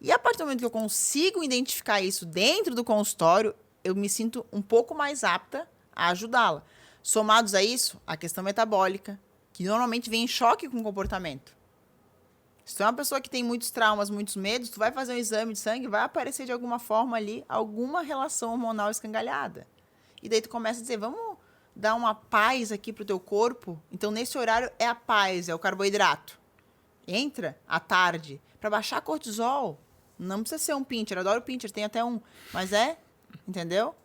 E a partir do momento que eu consigo identificar isso dentro do consultório, eu me sinto um pouco mais apta a ajudá-la. Somados a isso, a questão metabólica, que normalmente vem em choque com o comportamento. Se tu é uma pessoa que tem muitos traumas, muitos medos, tu vai fazer um exame de sangue, vai aparecer de alguma forma ali alguma relação hormonal escangalhada. E daí tu começa a dizer, vamos dar uma paz aqui pro teu corpo? Então, nesse horário, é a paz, é o carboidrato. Entra à tarde para baixar cortisol. Não precisa ser um pincher, eu adoro pincher, tem até um. Mas entendeu?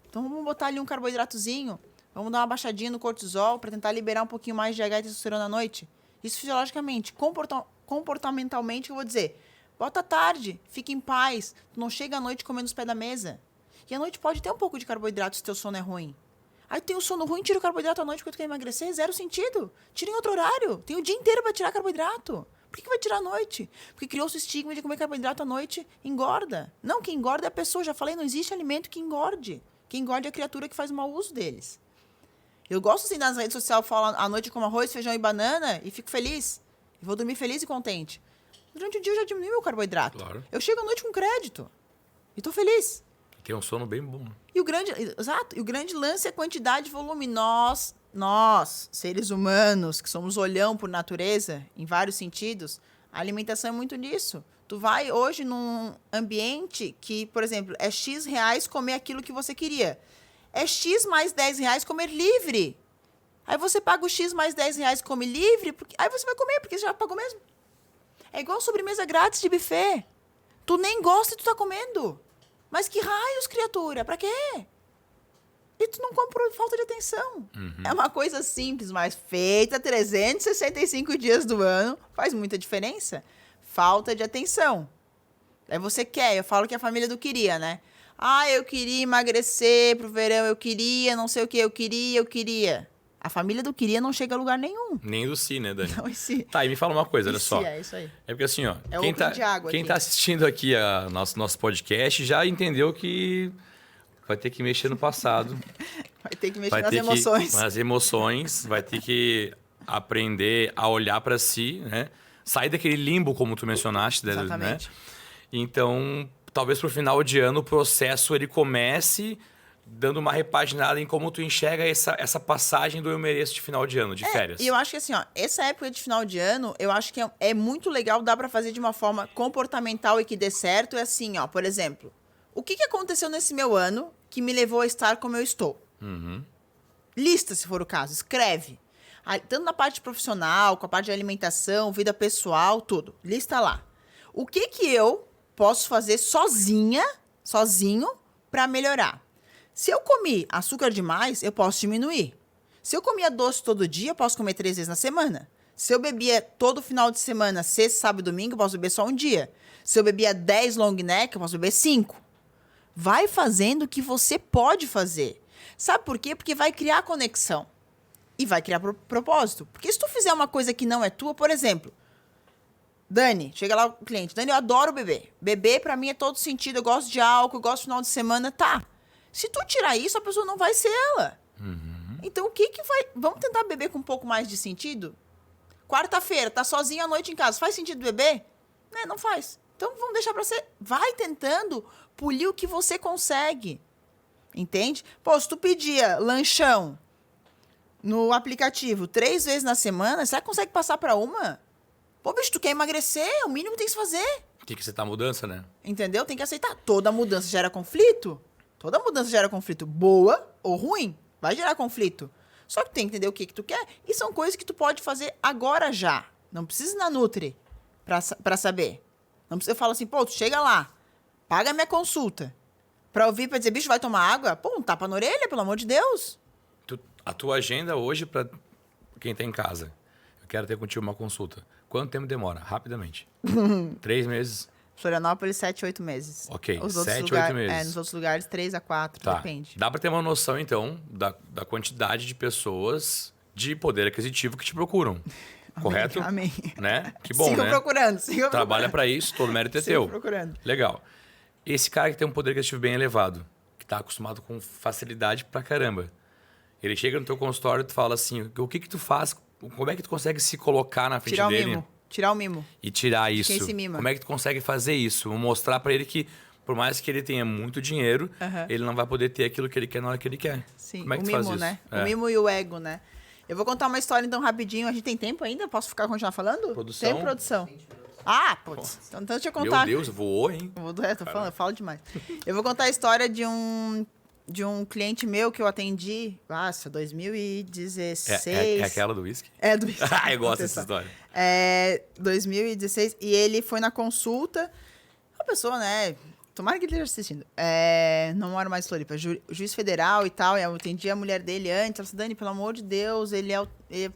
Então, vamos botar ali um carboidratozinho. Vamos dar uma baixadinha no cortisol para tentar liberar um pouquinho mais de GH e testosterona à noite. Isso fisiologicamente. Comportamentalmente, eu vou dizer, bota à tarde, fica em paz. Tu não chega à noite comendo os pés da mesa. E à noite pode ter um pouco de carboidrato se teu sono é ruim. Aí tu tem um sono ruim, tira o carboidrato à noite porque tu quer emagrecer, zero sentido. Tira em outro horário. Tem o dia inteiro para tirar carboidrato. Por que vai tirar à noite? Porque criou-se o estigma de comer carboidrato à noite engorda. Não, quem engorda é a pessoa. Já falei, não existe alimento que engorde. Quem engorda é a criatura que faz mau uso deles. Eu gosto, assim, nas redes sociais, falo à noite como arroz, feijão e banana e fico feliz. E vou dormir feliz e contente. Durante o dia eu já diminui meu carboidrato. Claro. Eu chego à noite com crédito. E tô feliz. Tem um sono bem bom. E o grande lance é quantidade e volume. Nós, seres humanos, que somos olhão por natureza, em vários sentidos, a alimentação é muito nisso. Tu vai hoje num ambiente que, por exemplo, é X reais comer aquilo que você queria. É X mais 10 reais comer livre. Aí você paga o X mais 10 reais e come livre, aí você vai comer, porque você já pagou mesmo. É igual sobremesa grátis de buffet. Tu nem gosta e tu tá comendo. Mas que raios, criatura? Pra quê? E tu não come por falta de atenção. É uma coisa simples, mas feita 365 dias do ano, faz muita diferença. Falta de atenção. Aí você quer, eu falo que a família do queria, né? Eu queria emagrecer pro verão, eu queria, não sei o que, eu queria. A família do queria não chega a lugar nenhum. Nem do si, né, Dani? Não, esse... Tá, e me fala uma coisa, olha só. É isso aí. É porque assim, ó, é quem tá assistindo aqui a nosso podcast já entendeu que vai ter que mexer no passado. Vai ter que mexer Vai nas ter emoções. nas emoções, vai ter que aprender a olhar para si, né? Sair daquele limbo, como tu mencionaste, né? Exatamente. Então, talvez pro final de ano o processo ele comece dando uma repaginada em como tu enxerga essa passagem do eu mereço de final de ano, de férias. E eu acho que assim, ó, essa época de final de ano, eu acho que é muito legal, dá pra fazer de uma forma comportamental e que dê certo. É assim, ó, por exemplo, o que aconteceu nesse meu ano que me levou a estar como eu estou? Lista, se for o caso, escreve. Tanto na parte profissional, com a parte de alimentação, vida pessoal, tudo. Lista lá. O que eu posso fazer sozinho, pra melhorar? Se eu comi açúcar demais, eu posso diminuir. Se eu comia doce todo dia, eu posso comer 3 vezes na semana. Se eu bebia todo final de semana, sexta, sábado e domingo, eu posso beber só um dia. Se eu bebia 10 long neck, eu posso beber 5. Vai fazendo o que você pode fazer. Sabe por quê? Porque vai criar conexão. E vai criar propósito. Porque se tu fizer uma coisa que não é tua, por exemplo, Dani, chega lá o cliente, Dani, eu adoro beber. Beber pra mim é todo sentido, eu gosto de álcool, eu gosto de final de semana, tá. Se tu tirar isso, a pessoa não vai ser ela. Então, o que vai... Vamos tentar beber com um pouco mais de sentido? Quarta-feira, tá sozinha à noite em casa. Faz sentido beber? Né? Não faz. Então, vamos deixar pra você... Vai tentando polir o que você consegue. Entende? Pô, se tu pedia lanchão no aplicativo 3 vezes na semana, será que consegue passar pra uma? Pô, bicho, tu quer emagrecer? O mínimo tem que se fazer. Tem que aceitar a mudança, né? Entendeu? Tem que aceitar. Toda mudança gera conflito. Toda mudança gera conflito. Boa ou ruim, vai gerar conflito. Só que tem que entender o que tu quer. E são coisas que tu pode fazer agora já. Não precisa ir na Nutri pra saber. Não precisa, eu falo assim, pô, tu chega lá, paga a minha consulta. Pra ouvir, pra dizer, bicho, vai tomar água? Pô, um tapa na orelha, pelo amor de Deus. A tua agenda hoje, pra quem tá em casa, eu quero ter contigo uma consulta. Quanto tempo demora? Rapidamente. 3 meses? Florianópolis, 7, 8 meses. Ok, Os outros 7, 8 meses. nos outros lugares, 3 a 4, Tá. depende. Dá pra ter uma noção, então, da quantidade de pessoas de poder aquisitivo que te procuram. Correto? Amém. Né? Que bom, Sigo né? procurando, Trabalha pra isso, todo mérito é Sigo teu. procurando. Legal. Esse cara que tem um poder aquisitivo bem elevado, que tá acostumado com facilidade pra caramba, ele chega no teu consultório e tu fala assim, o que tu faz, como é que tu consegue se colocar na frente Tirar o dele? mimo. Tirar o mimo. E tirar isso. Quem se mima. Como é que tu consegue fazer isso? Vou mostrar pra ele que, por mais que ele tenha muito dinheiro, ele não vai poder ter aquilo que ele quer na hora que ele quer. Sim, Como é que o tu mimo, faz isso? né? É. O mimo e o ego, né? Eu vou contar uma história, então, rapidinho. A gente tem tempo ainda? Posso continuar falando? Produção? Tem produção. Ah, putz. Então deixa eu contar. Meu Deus, voou, hein? Tô falando, eu falo demais. Eu vou contar a história de um cliente meu que eu atendi, nossa, 2016. É aquela do whisky? É, do Ah, eu gosto dessa história. 2016, e ele foi na consulta, uma pessoa, né, tomara que ele esteja assistindo, não mora mais em Floripa, juiz federal e tal, eu atendi a mulher dele antes, ela disse, Dani, pelo amor de Deus, ele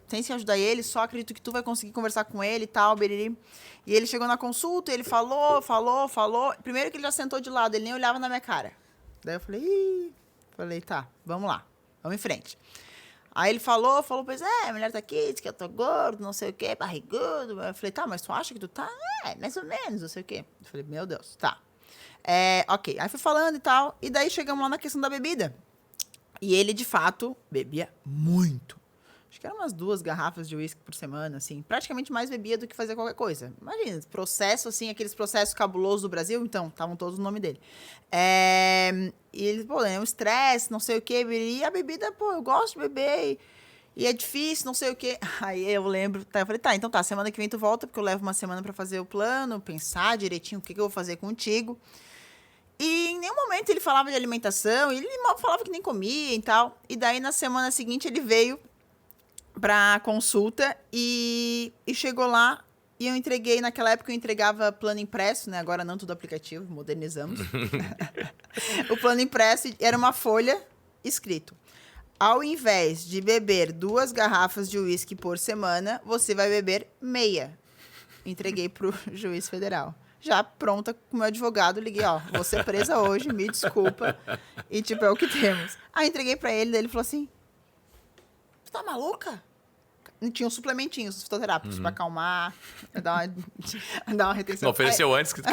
tem que ajudar ele, só acredito que tu vai conseguir conversar com ele e tal, beriri. E ele chegou na consulta, ele falou, primeiro que ele já sentou de lado, ele nem olhava na minha cara. Daí eu falei, tá, vamos lá, vamos em frente. Aí ele falou, pois a mulher tá aqui, disse que eu tô gordo, não sei o quê, barrigudo. Eu falei, tá, mas tu acha que tu tá? Mais ou menos, não sei o quê. Eu falei, meu Deus, tá. Ok, aí fui falando e tal, e daí chegamos lá na questão da bebida. E ele, de fato, bebia muito. Acho que eram umas 2 garrafas de uísque por semana, assim. Praticamente mais bebia do que fazia qualquer coisa. Imagina, processo, assim, aqueles processos cabulosos do Brasil. Então, estavam todos no nome dele. E ele, pô, é um estresse, não sei o quê. E a bebida, pô, eu gosto de beber e é difícil, não sei o quê. Aí eu lembro, eu falei, tá, então tá, semana que vem tu volta, porque eu levo uma semana pra fazer o plano, pensar direitinho o que eu vou fazer contigo. E em nenhum momento ele falava de alimentação, ele mal falava que nem comia e tal. E daí, na semana seguinte, ele veio pra consulta e chegou lá e eu entreguei, naquela época eu entregava plano impresso, né? Agora não tudo aplicativo, modernizamos. O plano impresso era uma folha escrito: ao invés de beber 2 garrafas de uísque por semana, você vai beber meia. Entreguei pro juiz federal. Já pronta com o meu advogado, liguei, ó, vou ser presa hoje, me desculpa. E tipo, é o que temos. Aí entreguei pra ele, daí ele falou assim, tu tá maluca? Tinha uns suplementinhos fitoterápicos pra acalmar, pra dar uma retenção. Não ofereceu antes, que tu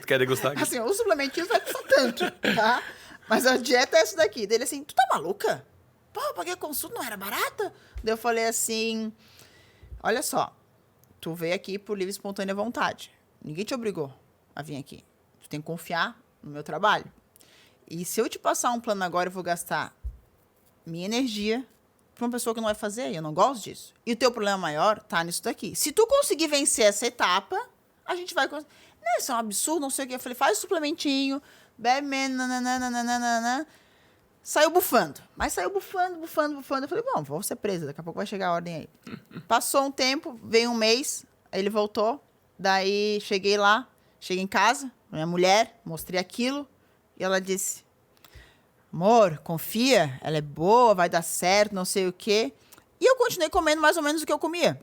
quer degustar aqui. Assim, os suplementinhos vai custar tanto, tá? Mas a dieta é essa daqui. Daí ele assim, tu tá maluca? Pô, eu paguei a consulta, não era barata? Daí eu falei assim, olha só, tu veio aqui por livre e espontânea vontade. Ninguém te obrigou a vir aqui. Tu tem que confiar no meu trabalho. E se eu te passar um plano agora, eu vou gastar minha energia pra uma pessoa que não vai fazer, e eu não gosto disso. E o teu problema maior tá nisso daqui. Se tu conseguir vencer essa etapa, a gente vai... Não, isso é um absurdo, não sei o que. Eu falei, faz o suplementinho, bebe menos, nananana. Saiu bufando. Mas saiu bufando. Eu falei, bom, vou ser presa, daqui a pouco vai chegar a ordem aí. Passou um tempo, veio um mês, aí ele voltou. Daí cheguei em casa, minha mulher, mostrei aquilo, e ela disse, amor, confia, ela é boa, vai dar certo, não sei o quê. E eu continuei comendo mais ou menos o que eu comia,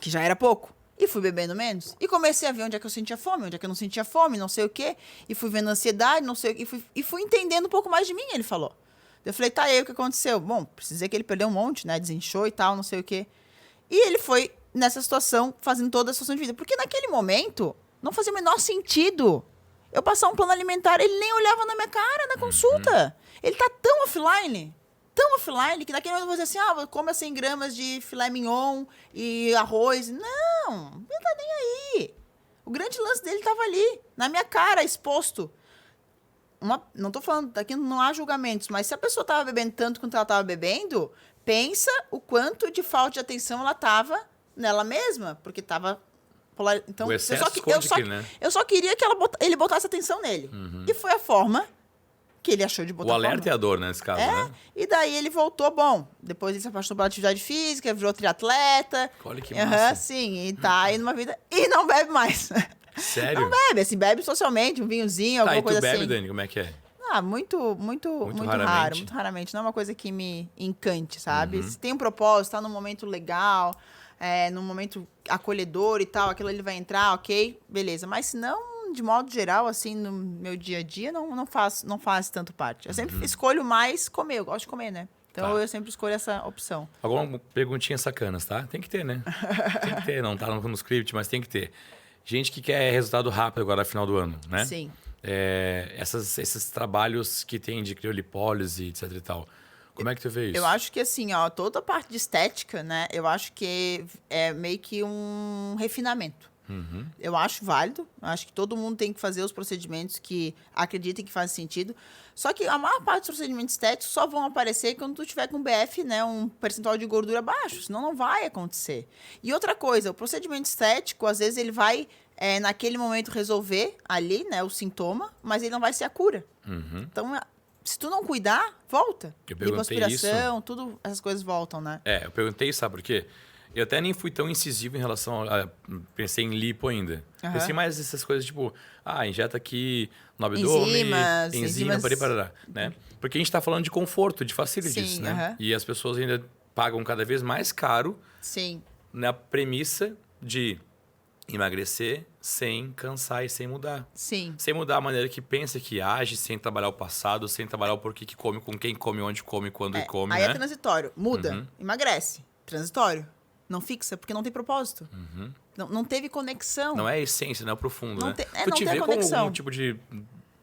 que já era pouco. E fui bebendo menos. E comecei a ver onde é que eu sentia fome, onde é que eu não sentia fome, não sei o quê. E fui vendo ansiedade, não sei o quê. E fui entendendo um pouco mais de mim, ele falou. Eu falei, tá, e aí o que aconteceu? Bom, precisei que ele perdeu um monte, né? Desinchou e tal, não sei o quê. E ele foi nessa situação, fazendo toda a situação de vida. Porque naquele momento, não fazia o menor sentido eu passar um plano alimentar. Ele nem olhava na minha cara na consulta. Ele tá tão offline, que naquele momento eu vou dizer assim, come 100 gramas de filé mignon e arroz. Não, ele tá nem aí. O grande lance dele tava ali, na minha cara, exposto. Não tô falando, aqui não há julgamentos, mas se a pessoa tava bebendo tanto quanto ela tava bebendo, pensa o quanto de falta de atenção ela tava nela mesma, porque tava... Então, o excesso eu só queria que ele botasse atenção nele. E foi a forma que ele achou de botar. O alerta é a dor, né, nesse caso, né? E daí ele voltou, bom, depois ele se apaixonou pela atividade física, virou triatleta. Olha que massa. Sim, e tá aí numa vida... E não bebe mais. Sério? Não bebe, assim, bebe socialmente, um vinhozinho, alguma coisa assim. Tá, e tu bebe, Dani, como é que é? Muito raro, muito raramente. Não é uma coisa que me encante, sabe? Se tem um propósito, tá num momento legal, num momento acolhedor e tal, aquilo ele vai entrar, ok, beleza. Mas se não, de modo geral, assim, no meu dia a dia, não faz tanto parte. Eu sempre escolho mais comer, eu gosto de comer, né? Então eu sempre escolho essa opção. Alguma perguntinha sacanas, tá? Tem que ter, né? Tem que ter, não tá no script, mas tem que ter. Gente que quer resultado rápido agora no final do ano, né? Sim. Esses trabalhos que tem de criolipólise, etc e tal. Como é que tu vê isso? Eu acho que, assim, toda a parte de estética, né? Eu acho que é meio que um refinamento. Eu acho válido. Acho que todo mundo tem que fazer os procedimentos que acreditem que fazem sentido. Só que a maior parte dos procedimentos estéticos só vão aparecer quando tu tiver com BF, né? Um percentual de gordura baixo. Senão não vai acontecer. E outra coisa, o procedimento estético, às vezes, ele vai, naquele momento, resolver ali, né? O sintoma, mas ele não vai ser a cura. Então, se tu não cuidar, volta. Lipoaspiração, tudo, essas coisas voltam, né? Eu perguntei, sabe por quê? Eu até nem fui tão incisivo em relação a... Pensei em lipo ainda. Pensei mais nessas coisas, tipo... injeta aqui no abdômen... Enzimas, parará, né? Porque a gente tá falando de conforto, de facilities, né? E as pessoas ainda pagam cada vez mais caro... Sim. Na premissa de emagrecer sem cansar e sem mudar. Sim. Sem mudar a maneira que pensa, que age, sem trabalhar o passado, sem trabalhar o porquê que come, com quem come, onde come, quando come, aí né? é transitório. Muda, emagrece. Transitório. Não fixa, porque não tem propósito. Não teve conexão. Não é a essência, não é o profundo, não né? Tu te vê como algum tipo de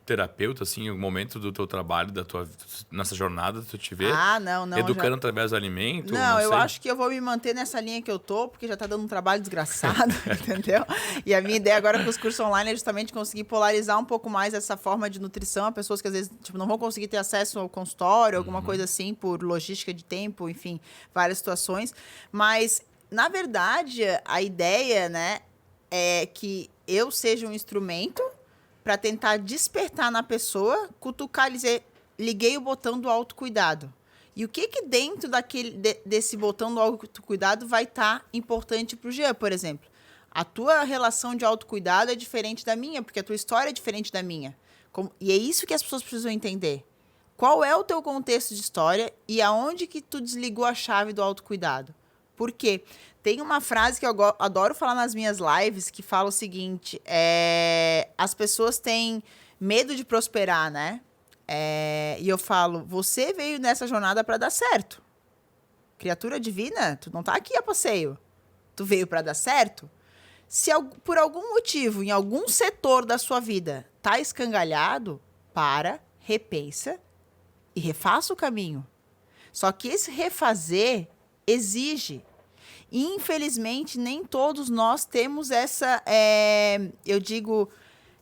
terapeuta, assim, em algum momento do teu trabalho, nessa jornada, tu te vê não. educando através do alimento? Não, eu acho que eu vou me manter nessa linha que eu tô, porque já tá dando um trabalho desgraçado, entendeu? E a minha ideia agora com os cursos online é justamente conseguir polarizar um pouco mais essa forma de nutrição a pessoas que às vezes não vão conseguir ter acesso ao consultório, alguma coisa assim, por logística de tempo, enfim, várias situações. Mas, na verdade, a ideia, né, é que eu seja um instrumento para tentar despertar na pessoa, cutucar e dizer, liguei o botão do autocuidado. E o que dentro desse botão do autocuidado vai estar importante para o Jean, por exemplo? A tua relação de autocuidado é diferente da minha, porque a tua história é diferente da minha. E é isso que as pessoas precisam entender. Qual é o teu contexto de história e aonde que tu desligou a chave do autocuidado? Por quê? Tem uma frase que eu adoro falar nas minhas lives, que fala o seguinte, as pessoas têm medo de prosperar, né? E eu falo, você veio nessa jornada para dar certo. Criatura divina, tu não tá aqui a passeio. Tu veio para dar certo. Se por algum motivo, em algum setor da sua vida, tá escangalhado, repensa e refaça o caminho. Só que esse refazer exige. E, infelizmente, nem todos nós temos essa,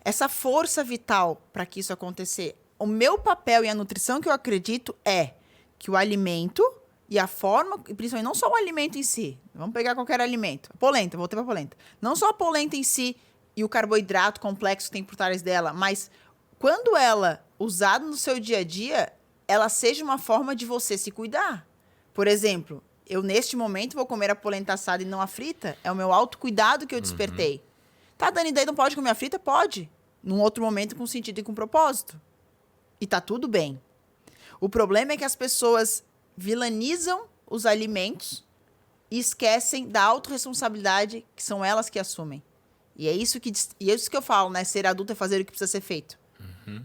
essa força vital para que isso acontecer. O meu papel e a nutrição que eu acredito é que o alimento e a forma, principalmente não só o alimento em si, vamos pegar qualquer alimento, polenta, voltei para polenta, não só a polenta em si e o carboidrato complexo que tem por trás dela, mas quando ela usada no seu dia a dia, ela seja uma forma de você se cuidar. Por exemplo, eu neste momento vou comer a polenta assada e não a frita, é o meu autocuidado que eu despertei. Tá, Dani, daí não pode comer a frita? Pode. Num outro momento com sentido e com propósito. E tá tudo bem. O problema é que as pessoas vilanizam os alimentos e esquecem da autorresponsabilidade que são elas que assumem. E é isso que eu falo, né? Ser adulto é fazer o que precisa ser feito.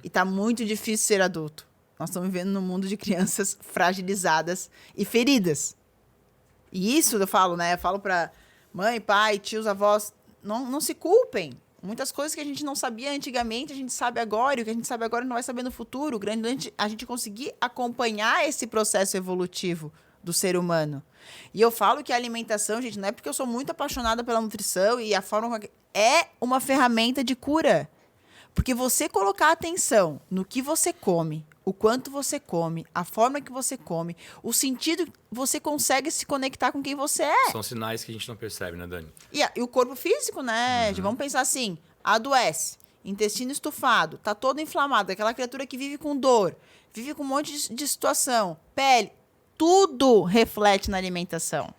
E tá muito difícil ser adulto. Nós estamos vivendo num mundo de crianças fragilizadas e feridas. E isso eu falo, né? Eu falo pra mãe, pai, tios, avós, não se culpem. Muitas coisas que a gente não sabia antigamente, a gente sabe agora, e o que a gente sabe agora não vai saber no futuro. O grande a gente conseguir acompanhar esse processo evolutivo do ser humano. E eu falo que a alimentação, gente, não é porque eu sou muito apaixonada pela nutrição e a forma é uma ferramenta de cura. Porque você colocar atenção no que você come, o quanto você come, a forma que você come, o sentido, você consegue se conectar com quem você é. São sinais que a gente não percebe, né, Dani? E o corpo físico, né? Vamos pensar assim, adoece, intestino estufado, tá todo inflamado, aquela criatura que vive com dor, vive com um monte de situação, pele, tudo reflete na alimentação.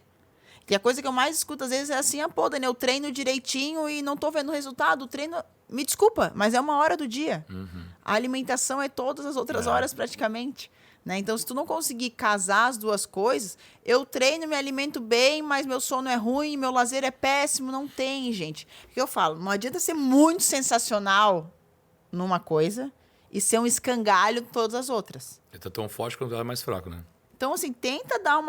E a coisa que eu mais escuto às vezes é assim, pô, Dani, eu treino direitinho e não tô vendo resultado, o treino... Me desculpa, mas é 1 hora do dia. A alimentação é todas as outras horas praticamente. Né? Então, se tu não conseguir casar as duas coisas, eu treino, me alimento bem, mas meu sono é ruim, meu lazer é péssimo. Não tem, gente. O que eu falo? Não adianta ser muito sensacional numa coisa e ser um escangalho em todas as outras. Ele tá tão forte quanto ela é mais fraco, né? Então, assim, tenta dar uma